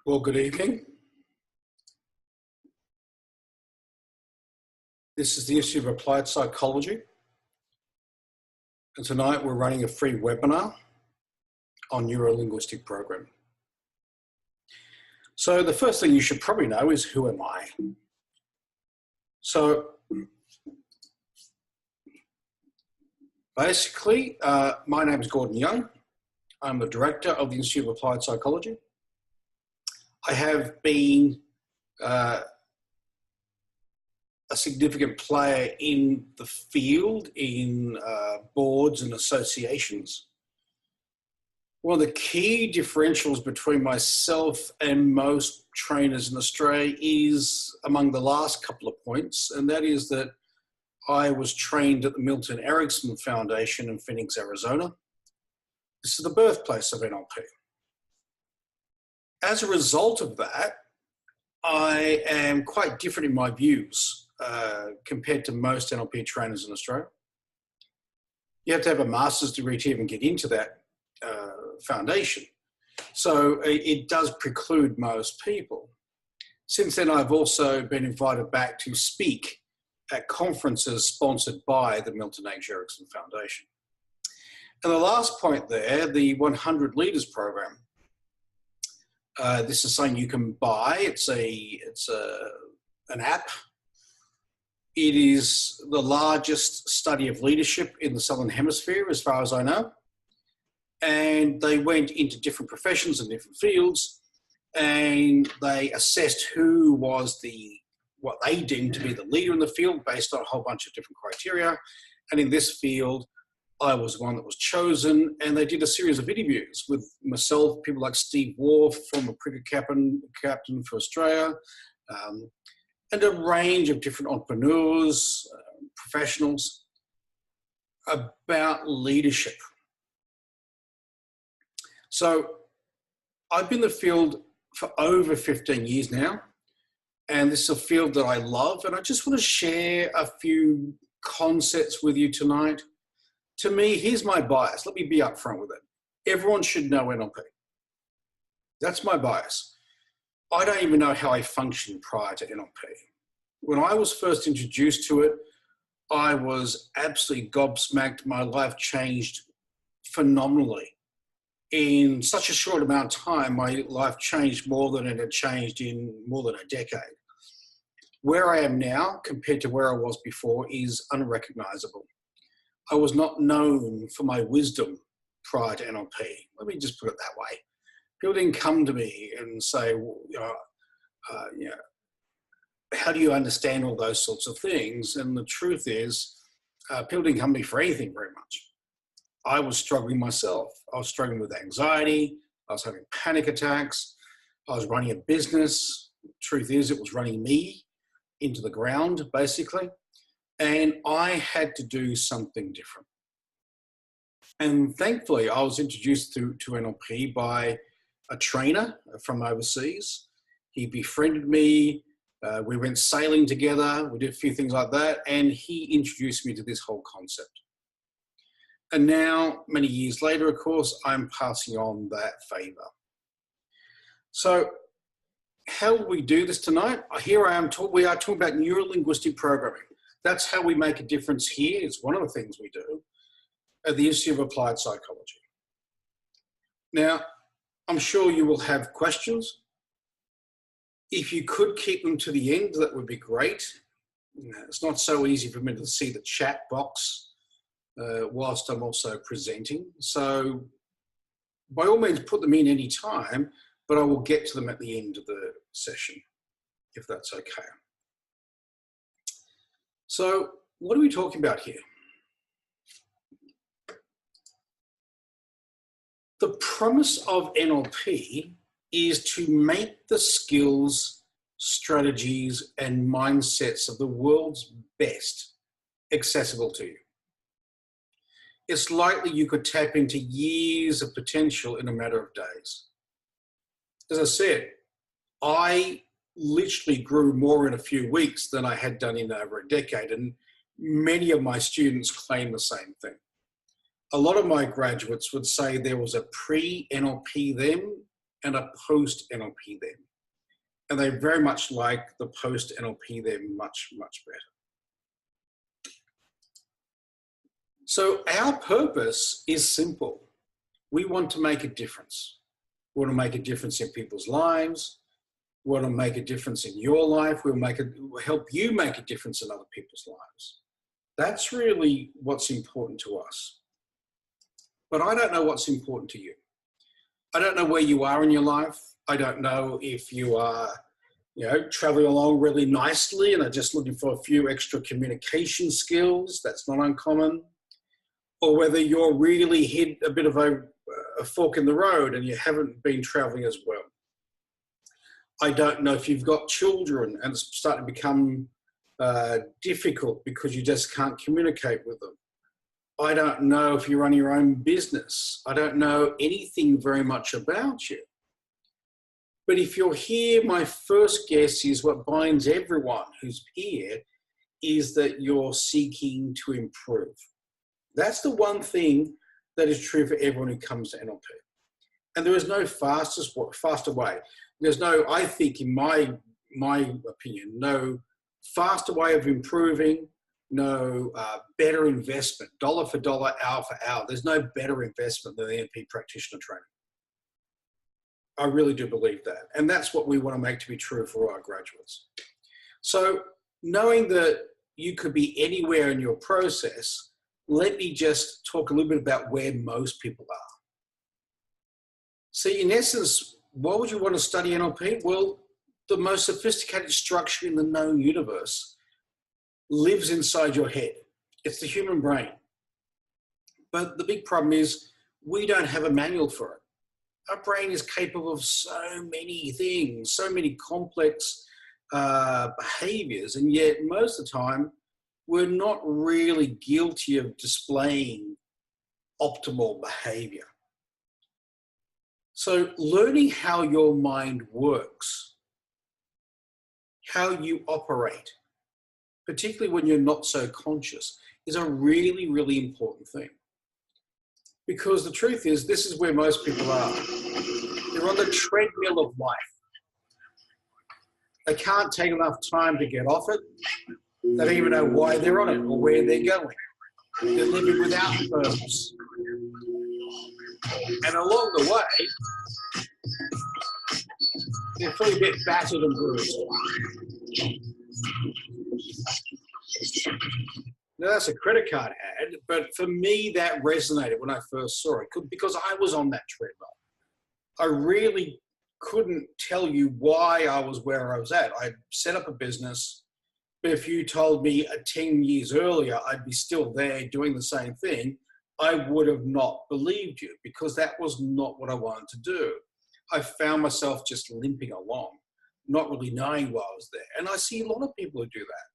Well, good evening. This is the Institute of Applied Psychology, and tonight we're running a free webinar on Neuro-Linguistic Programming. So the first thing you should probably know is, who am I? So basically, my name is Gordon Young. I'm the director of the Institute of Applied Psychology. I have been a significant player in the field, in boards and associations. One of the key differentials between myself and most trainers in Australia is among the last couple of points, and that is that I was trained at the Milton Erickson Foundation in Phoenix, Arizona. This is the birthplace of NLP. As a result of that, I am quite different in my views compared to most NLP trainers in Australia. You have to have a master's degree to even get into that foundation. So it does preclude most people. Since then, I've also been invited back to speak at conferences sponsored by the Milton H. Erickson Foundation. And the last point there, the 100 Leaders Program. This is something you can buy. It's an app. It is the largest study of leadership in the Southern Hemisphere, as far as I know. And they went into different professions and different fields, and they assessed who was what they deemed to be the leader in the field based on a whole bunch of different criteria. And in this field, I was one that was chosen, and they did a series of interviews with myself, people like Steve Wharf, former cricket captain for Australia, and a range of different entrepreneurs, professionals, about leadership. So I've been in the field for over 15 years now, and this is a field that I love, and I just want to share a few concepts with you tonight. To me, here's my bias. Let me be upfront with it. Everyone should know NLP. That's my bias. I don't even know how I functioned prior to NLP. When I was first introduced to it, I was absolutely gobsmacked. My life changed phenomenally. In such a short amount of time, my life changed more than it had changed in more than a decade. Where I am now, compared to where I was before, is unrecognizable. I was not known for my wisdom prior to NLP. Let me just put it that way. People didn't come to me and say, well, how do you understand all those sorts of things? And the truth is, people didn't come to me for anything very much. I was struggling myself. I was struggling with anxiety. I was having panic attacks. I was running a business. Truth is, it was running me into the ground, basically. And I had to do something different. And thankfully, I was introduced to NLP by a trainer from overseas. He befriended me. We went sailing together. We did a few things like that. And he introduced me to this whole concept. And now, many years later, of course, I'm passing on that favor. So how will we do this tonight? Here I am. We are talking about neuro-linguistic programming. That's how we make a difference here. It's one of the things we do at the Institute of Applied Psychology. Now, I'm sure you will have questions. If you could keep them to the end, that would be great. It's not so easy for me to see the chat box whilst I'm also presenting. So by all means, put them in any time, but I will get to them at the end of the session, if that's okay. So what are we talking about here? The promise of NLP is to make the skills, strategies, and mindsets of the world's best accessible to you. It's likely you could tap into years of potential in a matter of days. As I said, I literally grew more in a few weeks than I had done in over a decade, and many of my students claim the same thing. A lot of my graduates would say there was a pre-NLP them and a post-NLP them. And they very much like the post-NLP them much, much better. So our purpose is simple. We want to make a difference. We want to make a difference in people's lives. We want to make a difference in your life. We'll help you make a difference in other people's lives. That's really what's important to us. But I don't know what's important to you. I don't know where you are in your life. I don't know if you are, traveling along really nicely and are just looking for a few extra communication skills. That's not uncommon. Or whether you're really hit a bit of a fork in the road and you haven't been traveling as well. I don't know if you've got children and it's starting to become difficult because you just can't communicate with them. I don't know if you run your own business. I don't know anything very much about you. But if you're here, my first guess is what binds everyone who's here is that you're seeking to improve. That's the one thing that is true for everyone who comes to NLP. And there is no faster way. There's no, I think in my opinion, no faster way of improving, no better investment, dollar for dollar, hour for hour. There's no better investment than the NLP practitioner training. I really do believe that. And that's what we want to make to be true for our graduates. So knowing that you could be anywhere in your process, let me just talk a little bit about where most people are. See, in essence, why would you want to study NLP? Well, the most sophisticated structure in the known universe lives inside your head. It's the human brain. But the big problem is we don't have a manual for it. Our brain is capable of so many things, so many complex behaviors, and yet most of the time, we're not really guilty of displaying optimal behavior. So learning how your mind works, how you operate, particularly when you're not so conscious, is a really, really important thing. Because the truth is, this is where most people are. They're on the treadmill of life. They can't take enough time to get off it. They don't even know why they're on it or where they're going. They're living without purpose. And along the way, they're feeling a bit battered and bruised. Now that's a credit card ad, but for me that resonated when I first saw it because I was on that treadmill. I really couldn't tell you why I was where I was at. I set up a business, but if you told me 10 years earlier I'd be still there doing the same thing, I would have not believed you because that was not what I wanted to do. I found myself just limping along, not really knowing why I was there. And I see a lot of people who do that.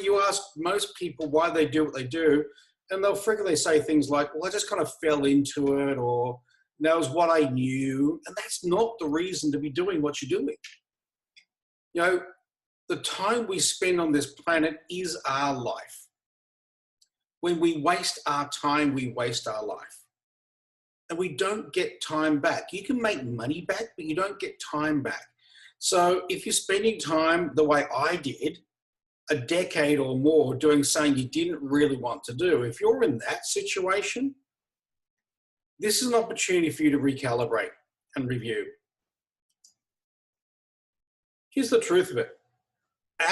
You ask most people why they do what they do, and they'll frequently say things like, well, I just kind of fell into it, or that was what I knew. And that's not the reason to be doing what you're doing. You know, the time we spend on this planet is our life. When we waste our time, we waste our life. And we don't get time back. You can make money back, but you don't get time back. So if you're spending time the way I did, a decade or more doing something you didn't really want to do, if you're in that situation, this is an opportunity for you to recalibrate and review. Here's the truth of it.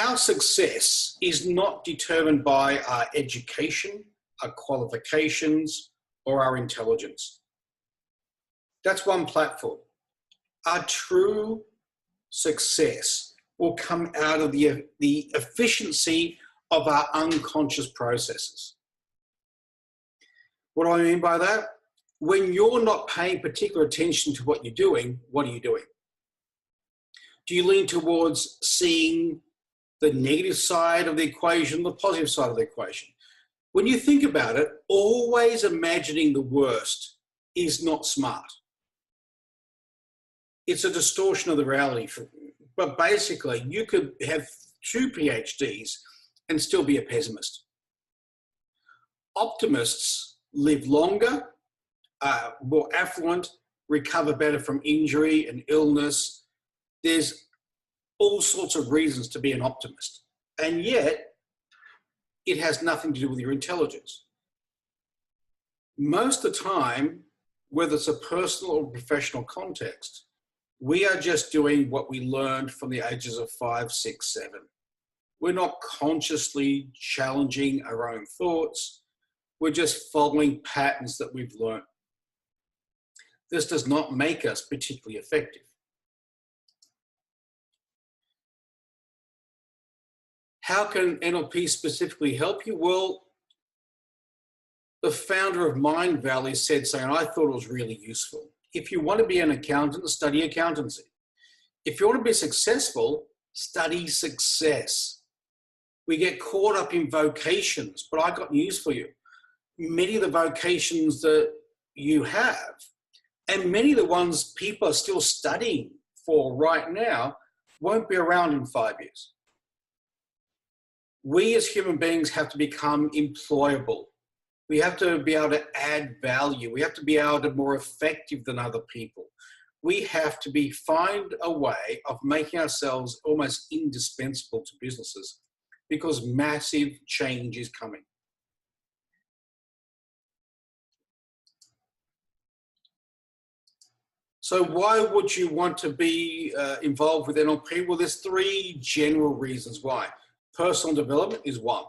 Our success is not determined by our education, our qualifications, or our intelligence. That's one platform. Our true success will come out of the efficiency of our unconscious processes. What do I mean by that? When you're not paying particular attention to what you're doing, what are you doing? Do you lean towards seeing the negative side of the equation, the positive side of the equation? When you think about it, always imagining the worst is not smart. It's a distortion of the reality. But basically, you could have 2 PhDs and still be a pessimist. Optimists live longer, more affluent, recover better from injury and illness. There's all sorts of reasons to be an optimist. And yet, it has nothing to do with your intelligence. Most of the time, whether it's a personal or professional context, we are just doing what we learned from the ages of 5, 6, 7. We're not consciously challenging our own thoughts. We're just following patterns that we've learned. This does not make us particularly effective. How can NLP specifically help you? Well, the founder of Mind Valley said something, and I thought it was really useful. If you want to be an accountant, study accountancy. If you want to be successful, study success. We get caught up in vocations, but I got news for you. Many of the vocations that you have, and many of the ones people are still studying for right now, won't be around in 5 years. We as human beings have to become employable. We have to be able to add value. We have to be able to be more effective than other people. We have to find a way of making ourselves almost indispensable to businesses because massive change is coming. So why would you want to be involved with NLP? Well, there's 3 general reasons why. Personal development is one.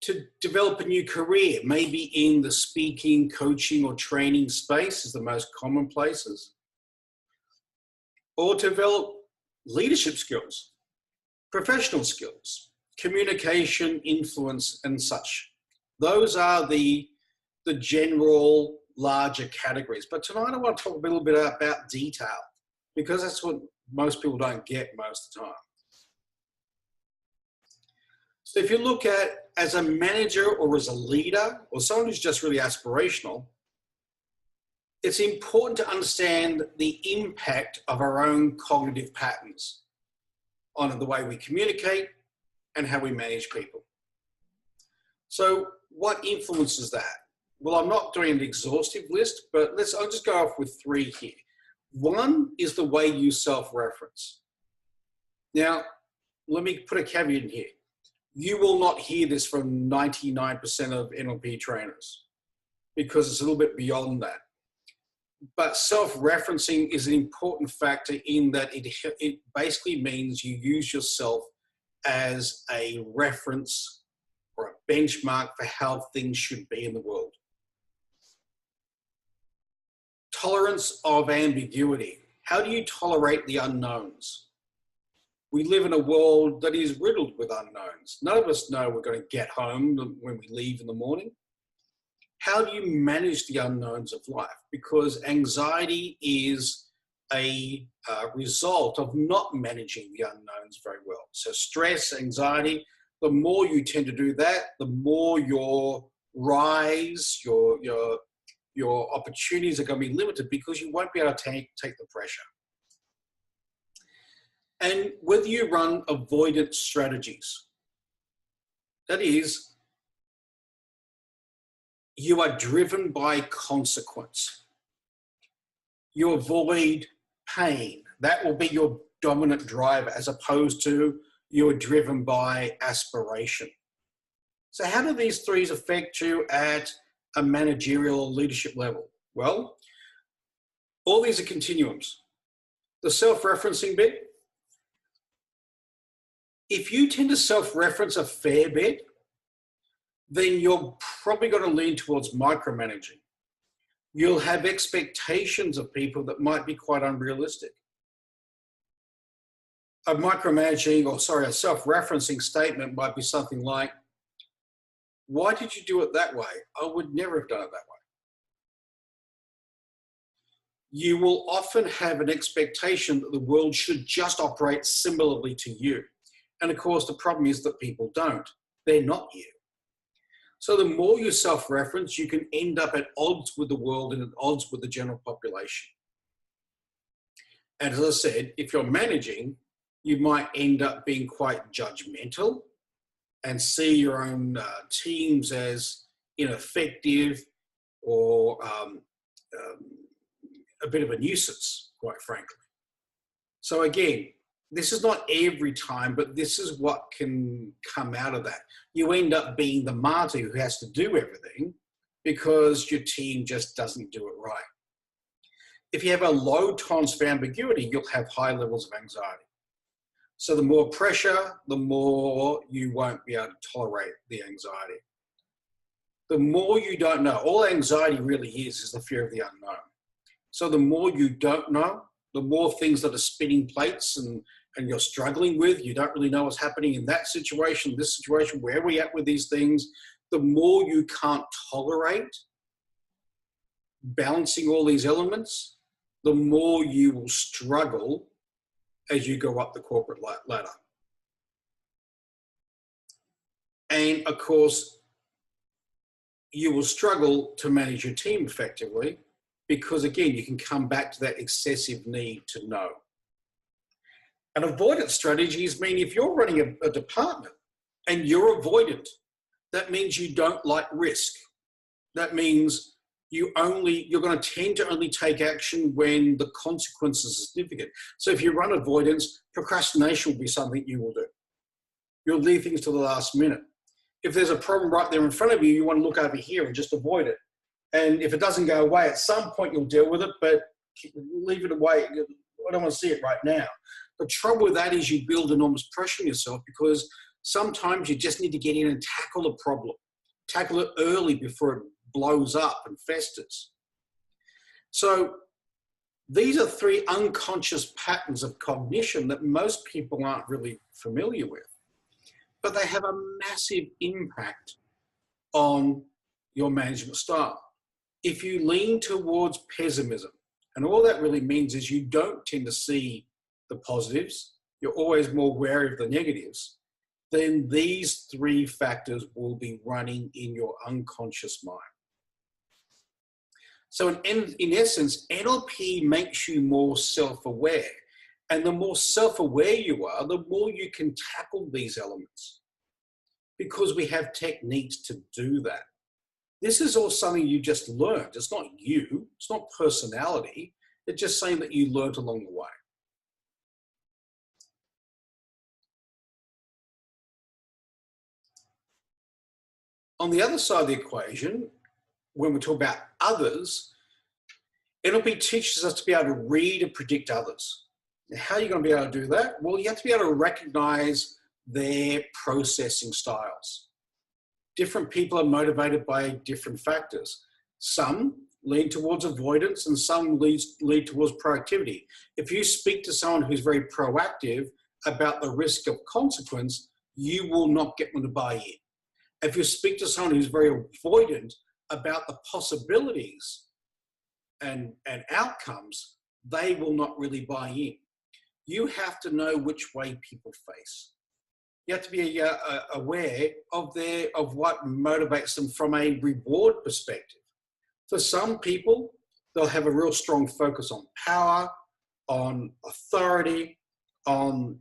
To develop a new career, maybe in the speaking, coaching, or training space is the most common places. Or to develop leadership skills, professional skills, communication, influence, and such. Those are the general larger categories. But tonight I want to talk a little bit about detail because that's what most people don't get most of the time. So if you look at as a manager or as a leader or someone who's just really aspirational, it's important to understand the impact of our own cognitive patterns on the way we communicate and how we manage people. So what influences that? Well, I'm not doing an exhaustive list, but I'll just go off with 3 here. One is the way you self-reference. Now, let me put a caveat in here. You will not hear this from 99% of NLP trainers because it's a little bit beyond that. But self-referencing is an important factor in that it basically means you use yourself as a reference or a benchmark for how things should be in the world. Tolerance of ambiguity. How do you tolerate the unknowns? We live in a world that is riddled with unknowns. None of us know we're going to get home when we leave in the morning. How do you manage the unknowns of life? Because anxiety is a result of not managing the unknowns very well. So stress, anxiety, the more you tend to do that, the more your rise, your opportunities are going to be limited because you won't be able to take the pressure. And whether you run avoidance strategies, that is, you are driven by consequence. You avoid pain. That will be your dominant driver as opposed to you are driven by aspiration. So how do these 3 affect you at a managerial leadership level? Well, all these are continuums. The self-referencing bit, if you tend to self-reference a fair bit, then you're probably going to lean towards micromanaging. You'll have expectations of people that might be quite unrealistic. A self-referencing statement might be something like, why did you do it that way? I would never have done it that way. You will often have an expectation that the world should just operate similarly to you. And of course, the problem is that people don't. They're not you. So the more you self-reference, you can end up at odds with the world and at odds with the general population. And as I said, if you're managing, you might end up being quite judgmental and see your own teams as ineffective or a bit of a nuisance, quite frankly. So again, this is not every time, but this is what can come out of that. You end up being the martyr who has to do everything because your team just doesn't do it right. If you have a low tolerance for ambiguity, you'll have high levels of anxiety. So the more pressure, the more you won't be able to tolerate the anxiety. The more you don't know, all anxiety really is the fear of the unknown. So the more you don't know, the more things that are spinning plates and you're struggling with, you don't really know what's happening in that situation, this situation, where are we at with these things, the more you can't tolerate balancing all these elements, the more you will struggle as you go up the corporate ladder. And of course, you will struggle to manage your team effectively because, again, you can come back to that excessive need to know. And avoidance strategies mean if you're running a department and you're avoidant, that means you don't like risk. That means you're going to tend to only take action when the consequences are significant. So if you run avoidance, procrastination will be something you will do. You'll leave things to the last minute. If there's a problem right there in front of you, you want to look over here and just avoid it. And if it doesn't go away, at some point you'll deal with it, but leave it away. I don't want to see it right now. The trouble with that is you build enormous pressure on yourself because sometimes you just need to get in and tackle a problem. Tackle it early before it blows up and festers. So these are three unconscious patterns of cognition that most people aren't really familiar with, but they have a massive impact on your management style. If you lean towards pessimism, and all that really means is you don't tend to see the positives, you're always more wary of the negatives, then these three factors will be running in your unconscious mind. So in essence, NLP makes you more self-aware. And the more self-aware you are, the more you can tackle these elements because we have techniques to do that. This is all something you just learned. It's not you, it's not personality. It's just something that you learned along the way. On the other side of the equation, when we talk about others, NLP teaches us to be able to read and predict others. Now, how are you going to be able to do that? Well, you have to be able to recognize their processing styles. Different people are motivated by different factors. Some lean towards avoidance and some lead towards proactivity. If you speak to someone who's very proactive about the risk of consequence, you will not get them to buy in. If you speak to someone who's very avoidant about the possibilities and outcomes, they will not really buy in. You have to know which way people face. You have to be aware of what motivates them from a reward perspective. For some people, they'll have a real strong focus on power, on authority, on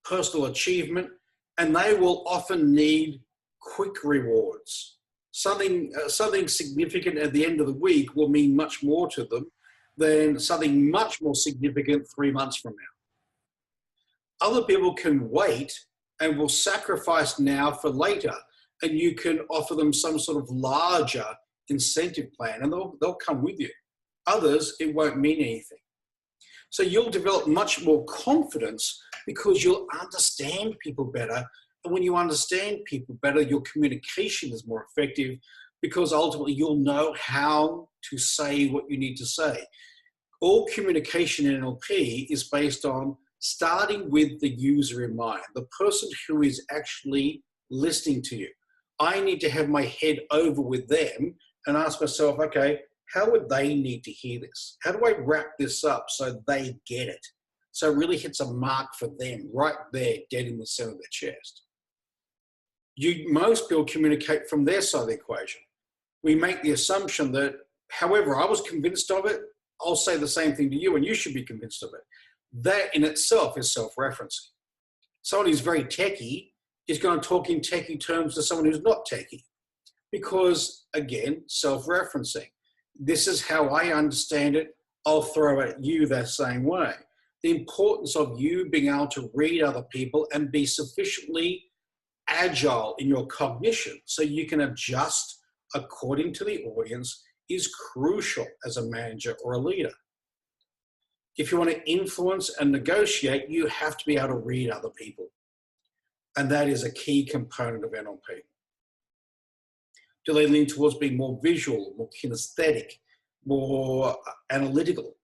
personal achievement, and they will often need quick rewards. Something significant at the end of the week will mean much more to them than something much more significant 3 months from now. Other people can wait and will sacrifice now for later, and you can offer them some sort of larger incentive plan and they'll come with you. Others, it won't mean anything. So you'll develop much more confidence because you'll understand people better. And when you understand people better, your communication is more effective because ultimately you'll know how to say what you need to say. All communication in NLP is based on starting with the user in mind, the person who is actually listening to you. I need to have my head over with them and ask myself, okay, how would they need to hear this? How do I wrap this up so they get it? So it really hits a mark for them right there, dead in the center of their chest. Most people communicate from their side of the equation. We make the assumption that, however I was convinced of it, I'll say the same thing to you and you should be convinced of it. That in itself is self-referencing. Someone who's very techie is going to talk in techie terms to someone who's not techie because, again, self-referencing. This is how I understand it. I'll throw at you that same way. The importance of you being able to read other people and be sufficiently agile in your cognition so you can adjust according to the audience is crucial as a manager or a leader. If you want to influence and negotiate, you have to be able to read other people. And that is a key component of NLP. Do they lean towards being more visual, more kinesthetic, more analytical?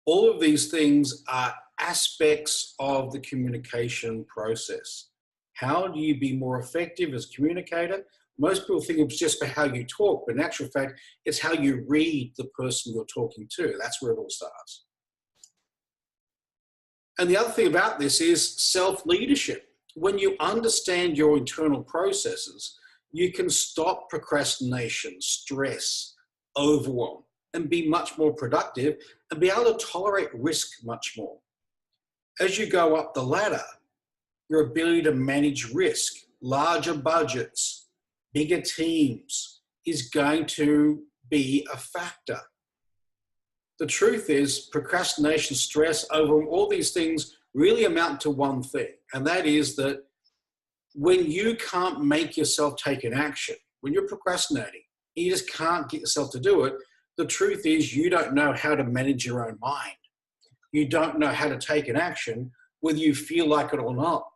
All of these things are aspects of the communication process. How do you be more effective as a communicator? Most people think it's just for how you talk, but in actual fact, it's how you read the person you're talking to. That's where it all starts. And the other thing about this is self-leadership. When you understand your internal processes, you can stop procrastination, stress, overwhelm, and be much more productive and be able to tolerate risk much more. As you go up the ladder, your ability to manage risk, larger budgets, bigger teams is going to be a factor. The truth is procrastination, stress, overwhelm, all these things really amount to one thing, and that is that when you can't make yourself take an action, when you're procrastinating, you just can't get yourself to do it, the truth is you don't know how to manage your own mind. You don't know how to take an action, whether you feel like it or not.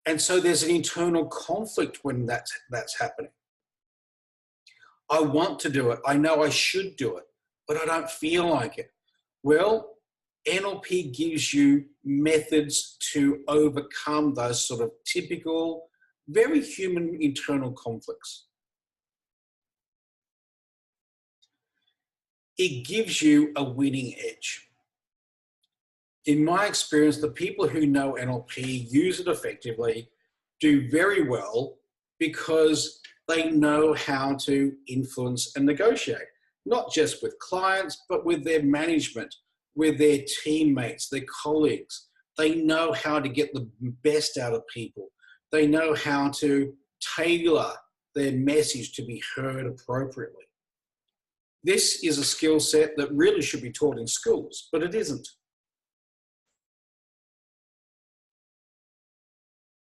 And so there's an internal conflict when that's happening. I want to do it. I know I should do it, but I don't feel like it. Well, NLP gives you methods to overcome those sort of typical, very human internal conflicts. It gives you a winning edge. In my experience, the people who know NLP, use it effectively, do very well because they know how to influence and negotiate, not just with clients, but with their management, with their teammates, their colleagues. They know how to get the best out of people. They know how to tailor their message to be heard appropriately. This is a skill set that really should be taught in schools, but it isn't.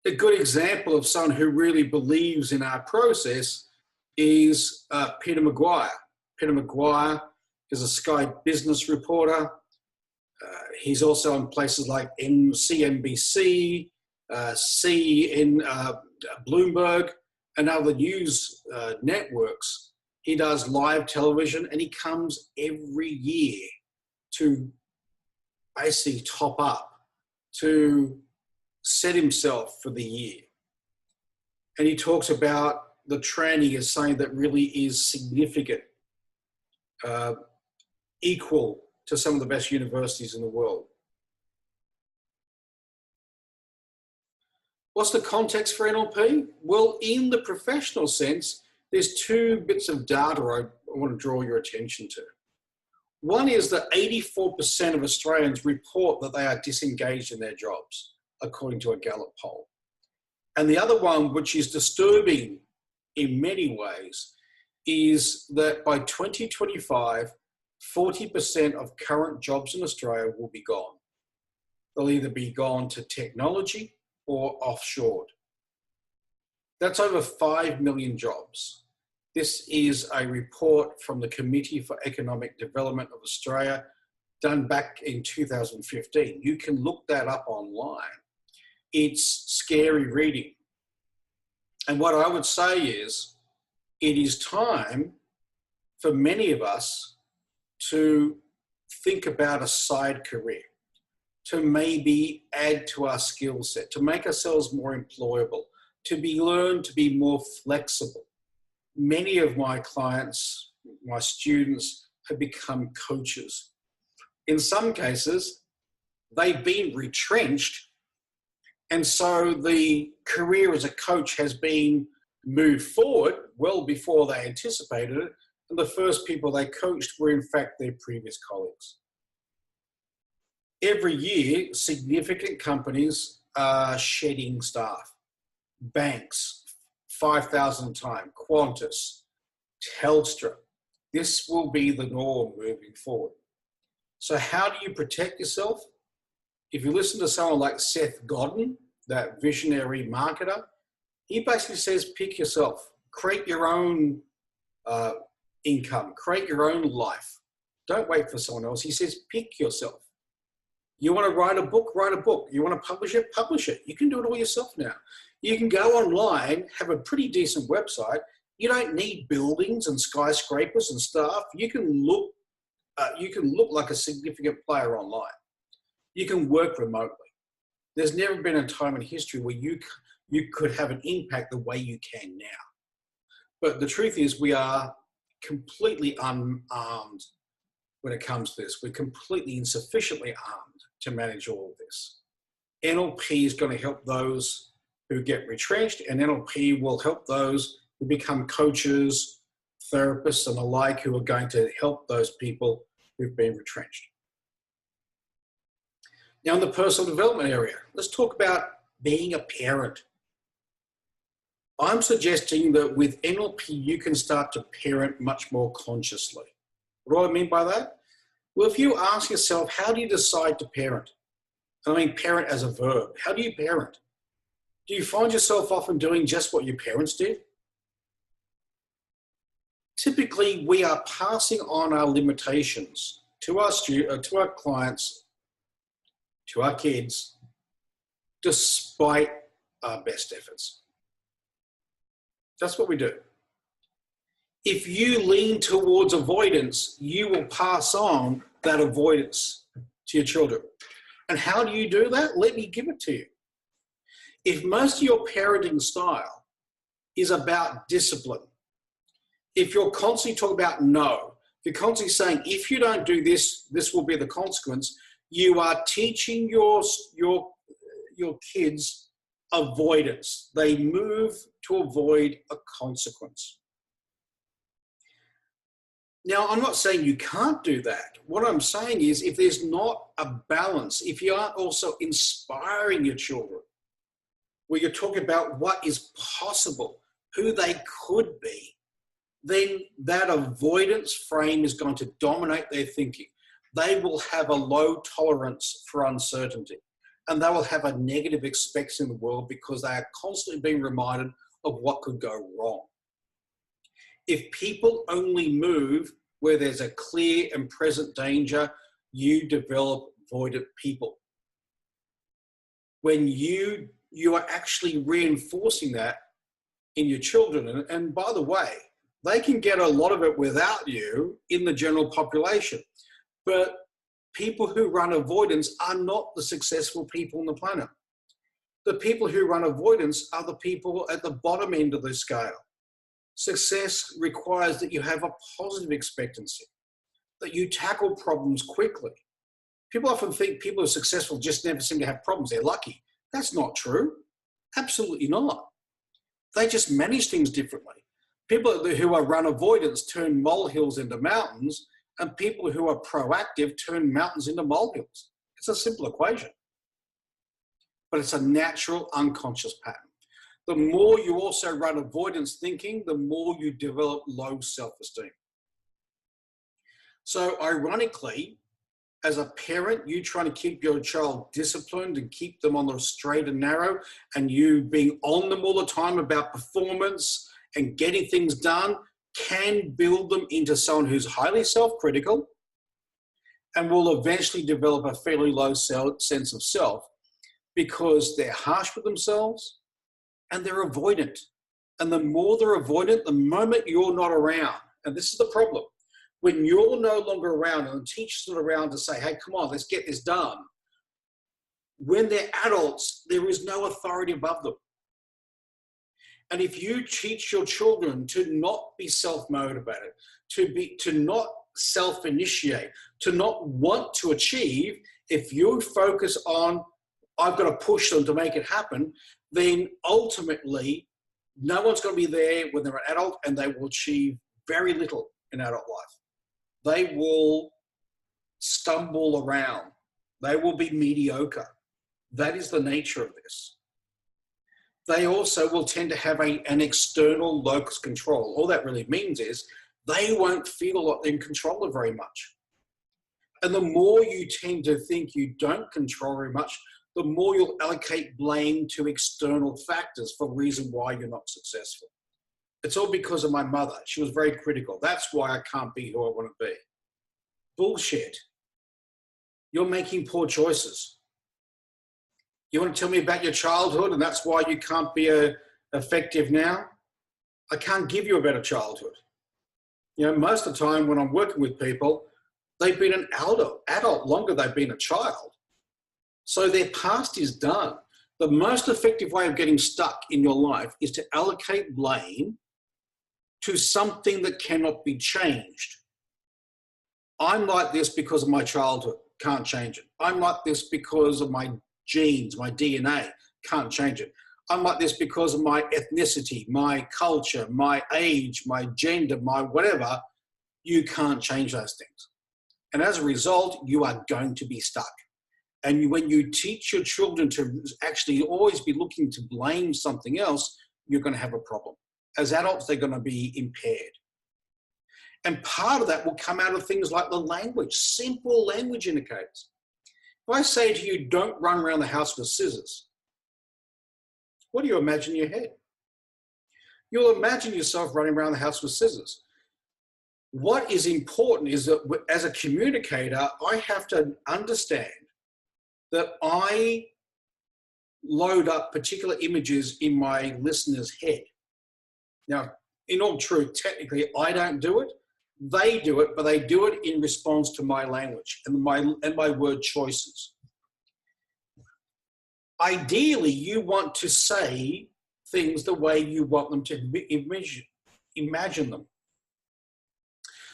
A good example of someone who really believes in our process is Peter McGuire. Peter McGuire is a Sky business reporter. He's also on places like CNBC, Bloomberg, and other news networks. He does live television, and he comes every year to basically top up, to set himself for the year. And he talks about the training as something that really is significant, equal to some of the best universities in the world. What's the context for NLP? Well, in the professional sense, there's two bits of data I want to draw your attention to. One is that 84% of Australians report that they are disengaged in their jobs, according to a Gallup poll. And the other one, which is disturbing in many ways, is that by 2025, 40% of current jobs in Australia will be gone. They'll either be gone to technology or offshored. That's over 5 million jobs. This is a report from the Committee for Economic Development of Australia, done back in 2015. You can look that up online. It's scary reading. And what I would say is, it is time for many of us to think about a side career, to maybe add to our skill set, to make ourselves more employable, to learn to be more flexible. Many of my clients, my students, have become coaches. In some cases, they've been retrenched, and so the career as a coach has been moved forward well before they anticipated it, and the first people they coached were in fact their previous colleagues. Every year, significant companies are shedding staff. Banks, 5,000 time, Qantas, Telstra, This will be the norm moving forward. So how do you protect yourself? If you listen to someone like Seth Godin, that visionary marketer, he basically says, pick yourself, create your own income, create your own life. Don't wait for someone else. He says, pick yourself. You want to write a book? Write a book. You want to publish it? Publish it. You can do it all yourself now. You can go online, have a pretty decent website. You don't need buildings and skyscrapers and stuff. You can look like a significant player online. You can work remotely. There's never been a time in history where you could have an impact the way you can now. But the truth is, we are completely unarmed when it comes to this. We're completely insufficiently armed to manage all of this. NLP is going to help those who get retrenched, and NLP will help those who become coaches, therapists, and the like, who are going to help those people who've been retrenched. Now, in the personal development area, let's talk about being a parent. I'm suggesting that with NLP, you can start to parent much more consciously. What do I mean by that? Well, if you ask yourself, how do you decide to parent? I mean, parent as a verb. How do you parent? Do you find yourself often doing just what your parents did? Typically, we are passing on our limitations to our clients, to our kids, despite our best efforts. That's what we do. If you lean towards avoidance, you will pass on that avoidance to your children. And how do you do that? Let me give it to you. If most of your parenting style is about discipline, if you're constantly talking about no, if you're constantly saying, if you don't do this, this will be the consequence, you are teaching your kids avoidance. They move to avoid a consequence. Now, I'm not saying you can't do that. What I'm saying is, if there's not a balance, if you aren't also inspiring your children, where you're talking about what is possible, who they could be, then that avoidance frame is going to dominate their thinking. They will have a low tolerance for uncertainty, and they will have a negative expectancy in the world because they are constantly being reminded of what could go wrong. If people only move where there's a clear and present danger, you develop avoidant people. When you are actually reinforcing that in your children, and by the way, they can get a lot of it without you in the general population. But people who run avoidance are not the successful people on the planet. The people who run avoidance are the people at the bottom end of the scale. Success requires that you have a positive expectancy, that you tackle problems quickly. People often think people who are successful just never seem to have problems. They're lucky. That's not true. Absolutely not. They just manage things differently. People who are run avoidance turn molehills into mountains, and people who are proactive turn mountains into molehills. It's a simple equation. But it's a natural unconscious pattern. The more you also run avoidance thinking, the more you develop low self-esteem. So ironically, as a parent, you trying to keep your child disciplined and keep them on the straight and narrow, and you being on them all the time about performance and getting things done, can build them into someone who's highly self-critical and will eventually develop a fairly low sense of self because they're harsh with themselves and they're avoidant. And the more they're avoidant, the moment you're not around, and this is the problem, when you're no longer around and the teacher's not around to say, hey, come on, let's get this done. When they're adults, there is no authority above them. And if you teach your children to not be self-motivated, to not self-initiate, to not want to achieve, if you focus on, I've got to push them to make it happen, then ultimately no one's going to be there when they're an adult, and they will achieve very little in adult life. They will stumble around. They will be mediocre. That is the nature of this. They also will tend to have an external locus control. All that really means is they won't feel in control of very much. And the more you tend to think you don't control very much, the more you'll allocate blame to external factors for the reason why you're not successful. It's all because of my mother. She was very critical. That's why I can't be who I want to be. Bullshit. You're making poor choices. You want to tell me about your childhood and that's why you can't be effective now? I can't give you a better childhood. You know, most of the time when I'm working with people, they've been an adult longer than they've been a child. So their past is done. The most effective way of getting stuck in your life is to allocate blame to something that cannot be changed. I'm like this because of my childhood, can't change it. I'm like this because of my genes, my DNA, can't change it. I'm like this because of my ethnicity, my culture, my age, my gender, my whatever. You can't change those things. And as a result, you are going to be stuck. And when you teach your children to actually always be looking to blame something else, you're going to have a problem. As adults, they're going to be impaired. And part of that will come out of things like the language, simple language indicators. If I say to you, don't run around the house with scissors, what do you imagine in your head? You'll imagine yourself running around the house with scissors. What is important is that as a communicator, I have to understand that I load up particular images in my listener's head. Now, in all truth, technically, I don't do it. They do it, but they do it in response to my language and my word choices. Ideally, you want to say things the way you want them to imagine them.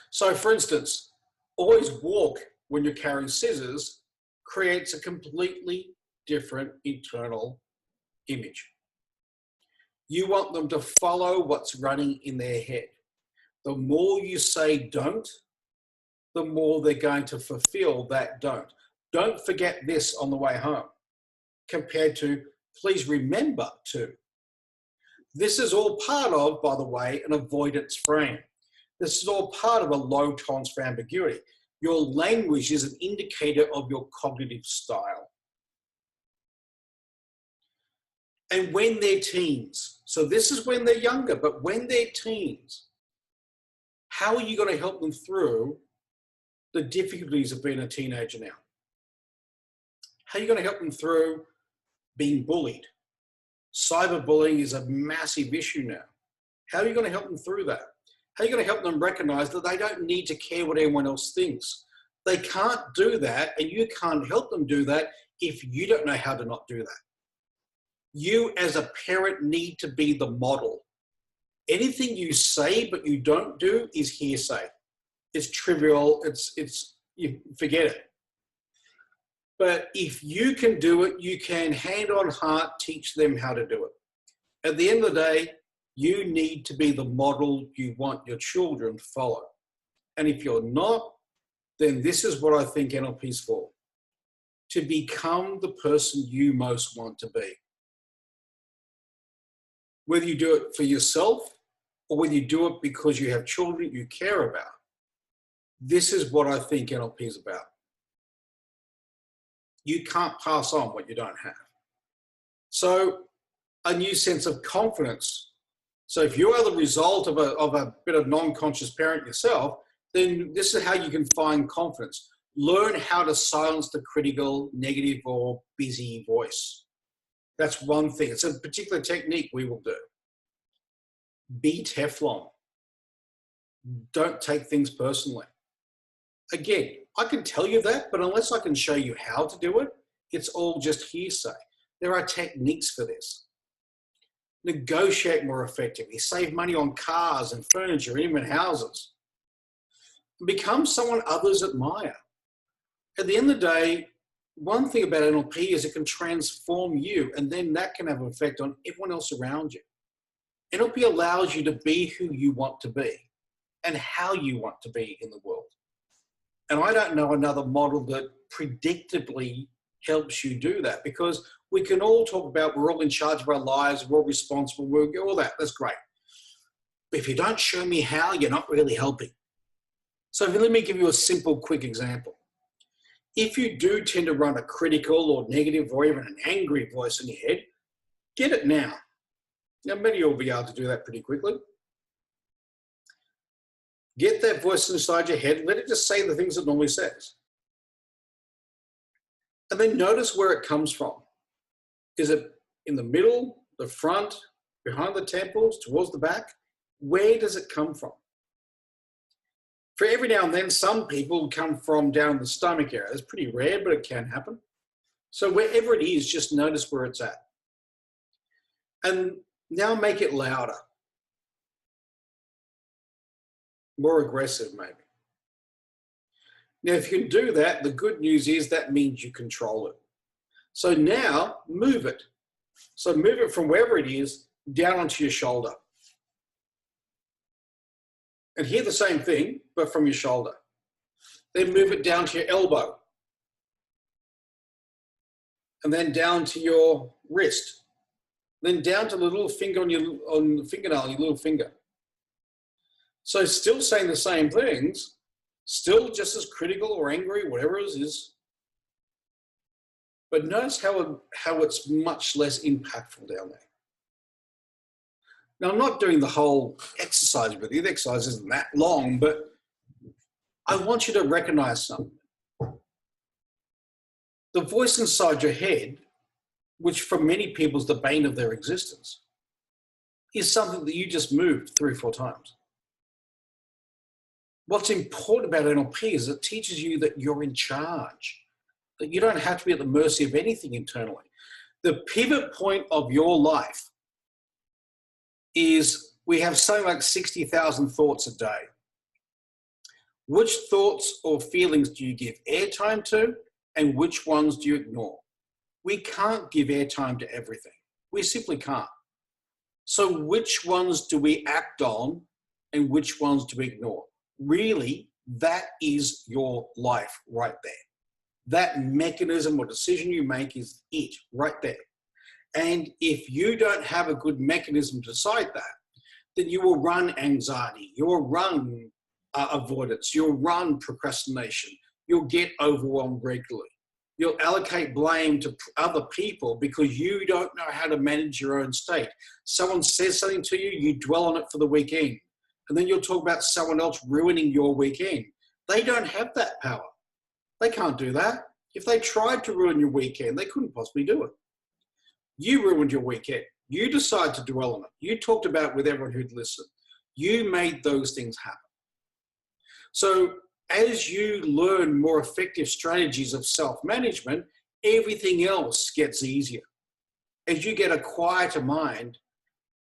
So, for instance, always walk when you're carrying scissors creates a completely different internal image. You want them to follow what's running in their head. The more you say don't, the more they're going to fulfill that don't. Don't forget this on the way home, compared to please remember to. This is all part of, by the way, an avoidance frame. This is all part of a low tolerance for ambiguity. Your language is an indicator of your cognitive style. And when they're teens, so this is when they're younger, but when they're teens, how are you going to help them through the difficulties of being a teenager now? How are you going to help them through being bullied? Cyberbullying is a massive issue now. How are you going to help them through that? How are you going to help them recognize that they don't need to care what anyone else thinks? They can't do that, and you can't help them do that if you don't know how to not do that. You as a parent need to be the model. Anything you say but you don't do is hearsay. It's trivial, you forget it. But if you can do it, you can hand on heart teach them how to do it. At the end of the day, you need to be the model you want your children to follow. And if you're not, then this is what I think NLP is for. To become the person you most want to be. Whether you do it for yourself or whether you do it because you have children you care about. This is what I think NLP is about. You can't pass on what you don't have. So a new sense of confidence. So if you are the result of a bit of non-conscious parent yourself, then this is how you can find confidence. Learn how to silence the critical, negative, or busy voice. That's one thing. It's a particular technique we will do. Be Teflon. Don't take things personally. Again, I can tell you that, but unless I can show you how to do it, it's all just hearsay. There are techniques for this. Negotiate more effectively. Save money on cars and furniture, and even houses. Become someone others admire. At the end of the day, one thing about NLP is it can transform you, and then that can have an effect on everyone else around you. NLP allows you to be who you want to be and how you want to be in the world. And I don't know another model that predictably helps you do that, because we can all talk about we're all in charge of our lives, we're all responsible, we're all that. That's great. But if you don't show me how, you're not really helping. So let me give you a simple, quick example. If you do tend to run a critical or negative or even an angry voice in your head, get it now. Now, many of you will be able to do that pretty quickly. Get that voice inside your head, let it just say the things it normally says. And then notice where it comes from. Is it in the middle, the front, behind the temples, towards the back? Where does it come from? For every now and then, some people come from down the stomach area. It's pretty rare, but it can happen. So wherever it is, just notice where it's at. And now make it louder. More aggressive, maybe. Now, if you can do that, the good news is that means you control it. So now, move it. So move it from wherever it is down onto your shoulder. And hear the same thing, but from your shoulder. Then move it down to your elbow. And then down to your wrist. Then down to the little finger on the fingernail, your little finger. So still saying the same things, still just as critical or angry, whatever it is. But notice how it's much less impactful down there. Now, I'm not doing the whole exercise with you. The exercise isn't that long, but I want you to recognize something. The voice inside your head, which for many people is the bane of their existence, is something that you just moved 3 or 4 times. What's important about NLP is it teaches you that you're in charge, that you don't have to be at the mercy of anything internally. The pivot point of your life is we have something like 60,000 thoughts a day. Which thoughts or feelings do you give airtime to, and which ones do you ignore? We can't give airtime to everything. We simply can't. So which ones do we act on and which ones do we ignore? Really, that is your life right there. That mechanism or decision you make is it right there. And if you don't have a good mechanism to decide that, then you will run anxiety, you'll run avoidance, you'll run procrastination, you'll get overwhelmed regularly. You'll allocate blame to other people because you don't know how to manage your own state. Someone says something to you, you dwell on it for the weekend. And then you'll talk about someone else ruining your weekend. They don't have that power. They can't do that. If they tried to ruin your weekend, they couldn't possibly do it. You ruined your weekend. You decided to dwell on it. You talked about it with everyone who'd listen. You made those things happen. So as you learn more effective strategies of self-management, everything else gets easier. As you get a quieter mind,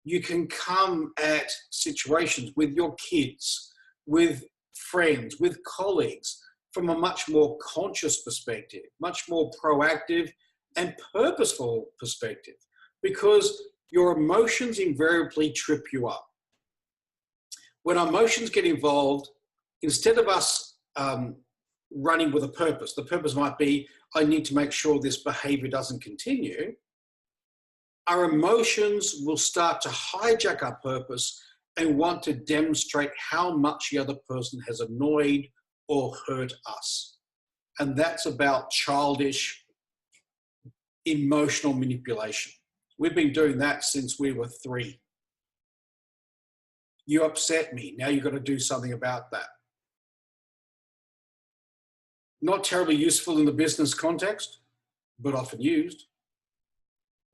you can come at situations with your kids, with friends, with colleagues, from a much more conscious perspective, much more proactive and purposeful perspective, because your emotions invariably trip you up. When our emotions get involved, instead of us running with a purpose, the purpose might be, I need to make sure this behavior doesn't continue. Our emotions will start to hijack our purpose and want to demonstrate how much the other person has annoyed or hurt us. And that's about childish emotional manipulation. We've been doing that since we were 3. You upset me. Now you've got to do something about that. Not terribly useful in the business context, but often used.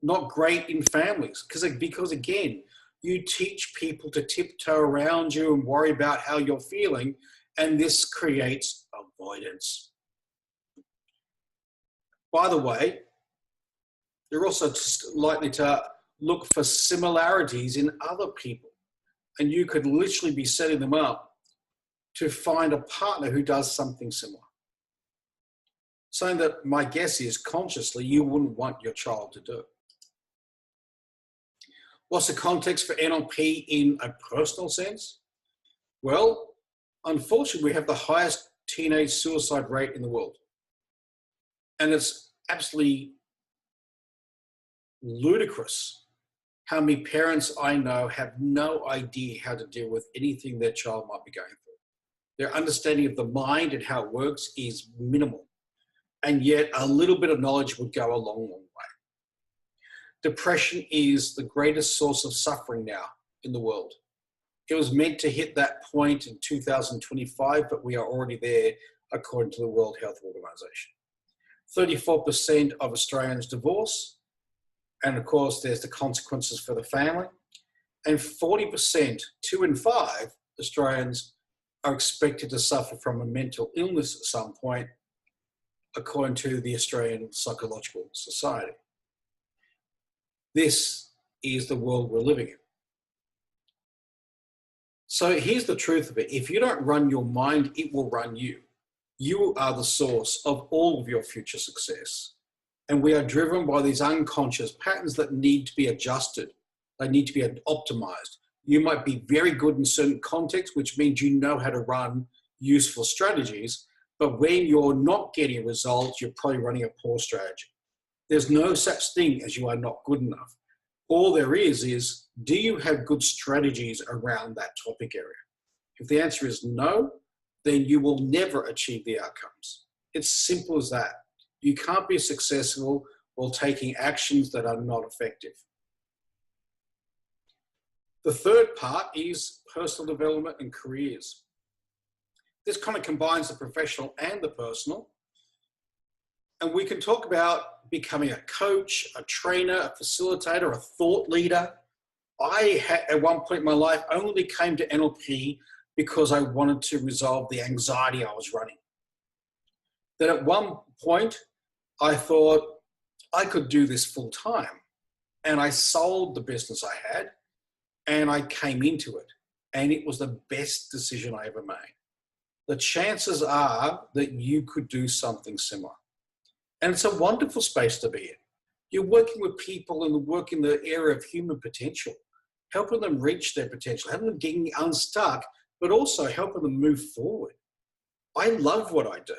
Not great in families, because again, you teach people to tiptoe around you and worry about how you're feeling, and this creates avoidance. By the way, you're also likely to look for similarities in other people, and you could literally be setting them up to find a partner who does something similar. Something that my guess is consciously you wouldn't want your child to do. What's the context for NLP in a personal sense? Well, unfortunately, we have the highest teenage suicide rate in the world. And it's absolutely ludicrous How many parents I know have no idea how to deal with anything their child might be going through. Their understanding of the mind and how it works is minimal. And yet a little bit of knowledge would go a long, long way. Depression is the greatest source of suffering now in the world. It was meant to hit that point in 2025, but we are already there according to the World Health Organization. 34% of Australians divorce, and of course there's the consequences for the family. And 40%, 2 in 5 Australians are expected to suffer from a mental illness at some point, according to the Australian Psychological Society. This is the world we're living in. So here's the truth of it. If you don't run your mind, it will run you. You are the source of all of your future success. And we are driven by these unconscious patterns that need to be adjusted. They need to be optimized. You might be very good in certain contexts, which means you know how to run useful strategies. But when you're not getting results, you're probably running a poor strategy. There's no such thing as you are not good enough. All there is do you have good strategies around that topic area? If the answer is no, then you will never achieve the outcomes. It's simple as that. You can't be successful while taking actions that are not effective. The third part is personal development and careers. This kind of combines the professional and the personal. And we can talk about becoming a coach, a trainer, a facilitator, a thought leader. I had, at one point in my life, only came to NLP because I wanted to resolve the anxiety I was running. Then at one point, I thought I could do this full time. And I sold the business I had and I came into it. And it was the best decision I ever made. The chances are that you could do something similar. And it's a wonderful space to be in. You're working with people and work in the area of human potential, helping them reach their potential, helping them getting unstuck, but also helping them move forward. I love what I do.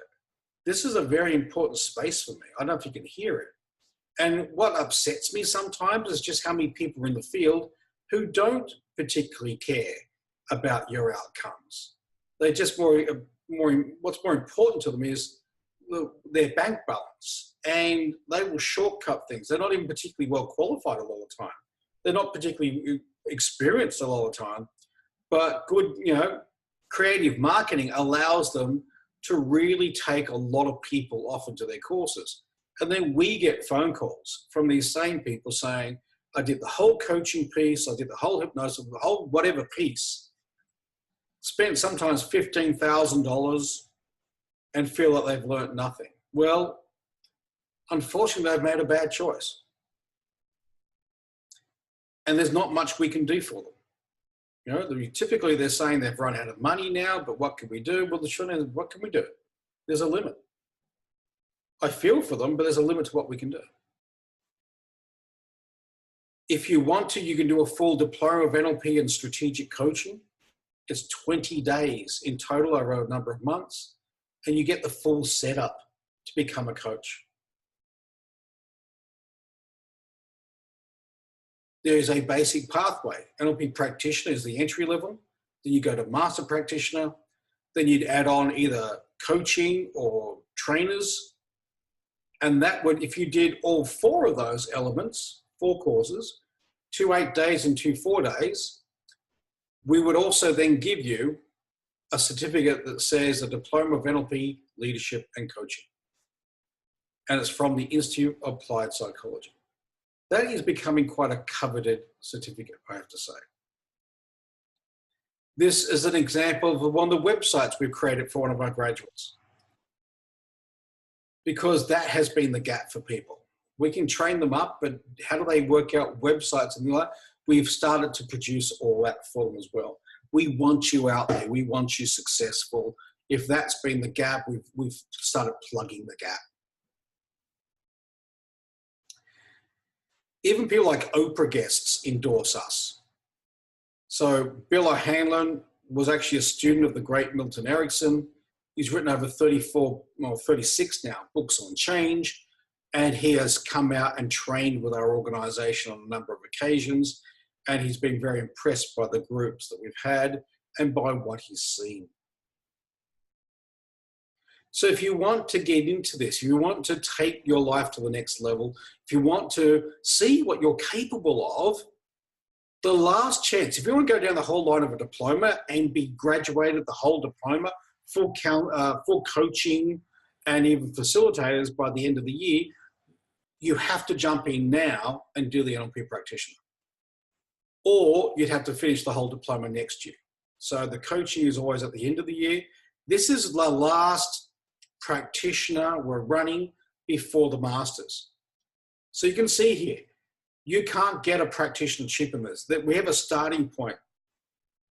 This is a very important space for me. I don't know if you can hear it. And what upsets me sometimes is just how many people are in the field who don't particularly care about your outcomes. They just what's more important to them is their bank balance, and they will shortcut things. They're not even particularly well qualified a lot of the time. They're not particularly experienced a lot of the time, but good, creative marketing allows them to really take a lot of people off into their courses. And then we get phone calls from these same people saying, I did the whole coaching piece, I did the whole hypnosis, the whole whatever piece, spent sometimes $15,000 and feel like they've learned nothing. Well, unfortunately, they've made a bad choice. And there's not much we can do for them. Typically they're saying they've run out of money now, but what can we do? Well, the short answer is, what can we do? There's a limit. I feel for them, but there's a limit to what we can do. If you want to, you can do a full diploma of NLP and strategic coaching. It's 20 days in total over a number of months, and you get the full setup to become a coach. There is a basic pathway. NLP practitioner is the entry level. Then you go to master practitioner. Then you'd add on either coaching or trainers. And that would, if you did all 4 of those elements, 4 courses, 2 8 days and 2 4 days, we would also then give you a certificate that says a Diploma of NLP, Leadership and Coaching. And it's from the Institute of Applied Psychology. That is becoming quite a coveted certificate, I have to say. This is an example of one of the websites we've created for one of our graduates, because that has been the gap for people. We can train them up, but how do they work out websites and like? We've started to produce all that for them as well. We want you out there. We want you successful. If that's been the gap, we've started plugging the gap. Even people like Oprah guests endorse us. So Bill O'Hanlon was actually a student of the great Milton Erickson. He's written over 36 now books on change. And he has come out and trained with our organization on a number of occasions. And he's been very impressed by the groups that we've had and by what he's seen. So if you want to get into this, if you want to take your life to the next level, if you want to see what you're capable of, the last chance, if you want to go down the whole line of a diploma and be graduated the whole diploma, full coaching and even facilitators by the end of the year, you have to jump in now and do the NLP practitioner. Or you'd have to finish the whole diploma next year. So the coaching is always at the end of the year. This is the last practitioner we're running before the masters. So you can see here, you can't get a practitioner cheaper than this. We have a starting point.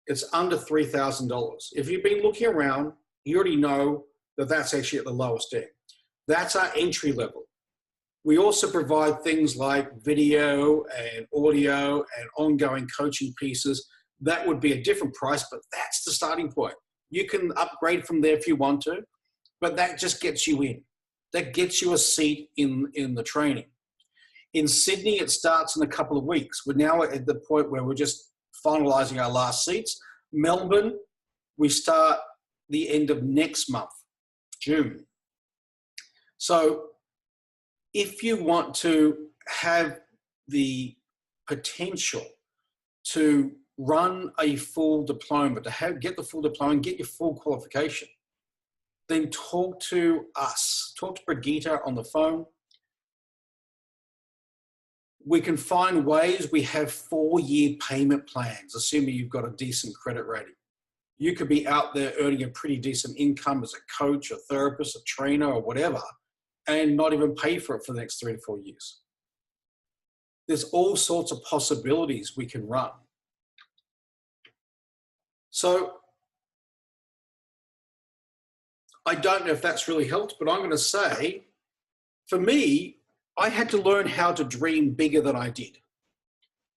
It's under $3,000. If you've been looking around, you already know that that's actually at the lowest end. That's our entry level. We also provide things like video and audio and ongoing coaching pieces. That would be a different price, but that's the starting point. You can upgrade from there if you want to, but that just gets you in. That gets you a seat in the training. In Sydney, it starts in a couple of weeks. We're now at the point where we're just finalizing our last seats. Melbourne, we start the end of next month, June. So if you want to have the potential to run a full diploma, to get the full diploma and get your full qualification, then talk to us. Talk to Brigitte on the phone. We can find ways. We have 4-year payment plans, assuming you've got a decent credit rating. You could be out there earning a pretty decent income as a coach, a therapist, a trainer, or whatever, and not even pay for it for the next 3 to 4 years. There's all sorts of possibilities we can run. So I don't know if that's really helped, but I'm going to say, for me, I had to learn how to dream bigger than I did.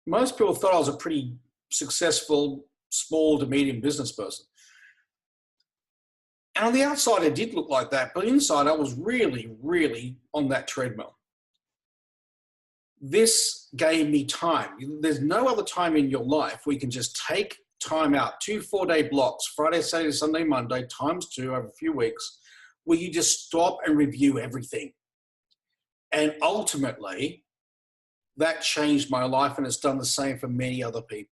Most people thought I was a pretty successful small to medium business person. And on the outside, it did look like that, but inside, I was really, really on that treadmill. This gave me time. There's no other time in your life where you can just take time out, 2 4-day blocks, Friday, Saturday, Sunday, Monday, ×2 over a few weeks, where you just stop and review everything. And ultimately, that changed my life, and it's done the same for many other people.